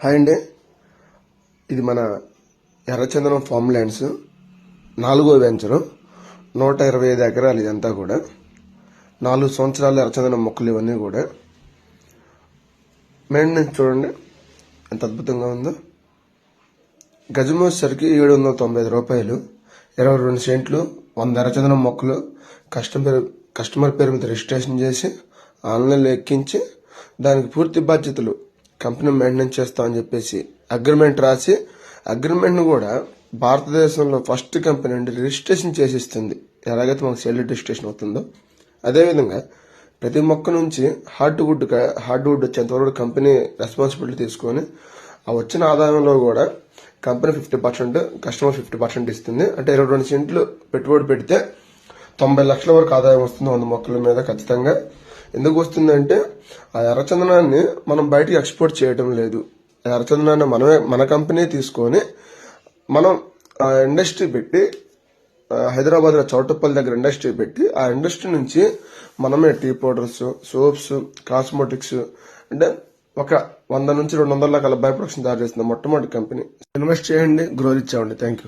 Hi అండి, ఇది మన ఎర్రచందనం ఫామ్ ల్యాండ్స్ 4వ వెంచరు. 125 ఎకరాలు ఇదంతా కూడా. 4 సంవత్సరాల ఎర్రచందనం మొక్కలు ఇవన్నీ కూడా. మెయింటెనెన్స్ చూడండి ఎంత అద్భుతంగా ఉందో. గజం వచ్చేసరికి 795 రూపాయలు. 22 సెంట్లు, 100 ఎర్రచందనం మొక్కలు. కస్టమర్ పేరు మీద రిజిస్ట్రేషన్ చేసి ఆన్లైన్లో ఎక్కించి దానికి పూర్తి బాధ్యతలు కంపెనీ మెయింటెనెన్స్ చేస్తామని చెప్పేసి అగ్రిమెంట్ రాసి, అగ్రిమెంట్ను కూడా భారతదేశంలో ఫస్ట్ కంపెనీ అంటే రిజిస్ట్రేషన్ చేసిస్తుంది. ఎలాగైతే మనకు సేల్ రిజిస్ట్రేషన్ అవుతుందో అదేవిధంగా ప్రతి మొక్క నుంచి హార్డ్వుడ్ వచ్చేంతవరకు కంపెనీ రెస్పాన్సిబిలిటీ తీసుకొని ఆ వచ్చిన ఆదాయంలో కూడా కంపెనీ 50%, కస్టమర్ 50% ఇస్తుంది. అంటే 22 సెంట్లు పెట్టుబడి పెడితే 90 లక్షల వరకు ఆదాయం వస్తుంది 100 మొక్కల మీద ఖచ్చితంగా. ఎందుకు వస్తుందంటే ఆ ఎర్రచందనాన్ని మనం బయటికి ఎక్స్పోర్ట్ చేయడం లేదు. ఎర్రచందనాన్ని మన కంపెనీ తీసుకొని మనం ఆ ఇండస్ట్రీ పెట్టి, హైదరాబాద్లో చౌటప్పల్ దగ్గర ఇండస్ట్రీ పెట్టి ఆ ఇండస్ట్రీ నుంచి మనమే టీ పౌడర్స్, సోప్స్, కాస్మెటిక్స్ అంటే ఒక 100 నుంచి 200 రకాల బై ప్రొడక్షన్ తయారు చేస్తుంది మొట్టమొదటి కంపెనీ. ఇన్వెస్ట్ చేయండి, గ్రోత్ ఇచ్చామండి. Thank you.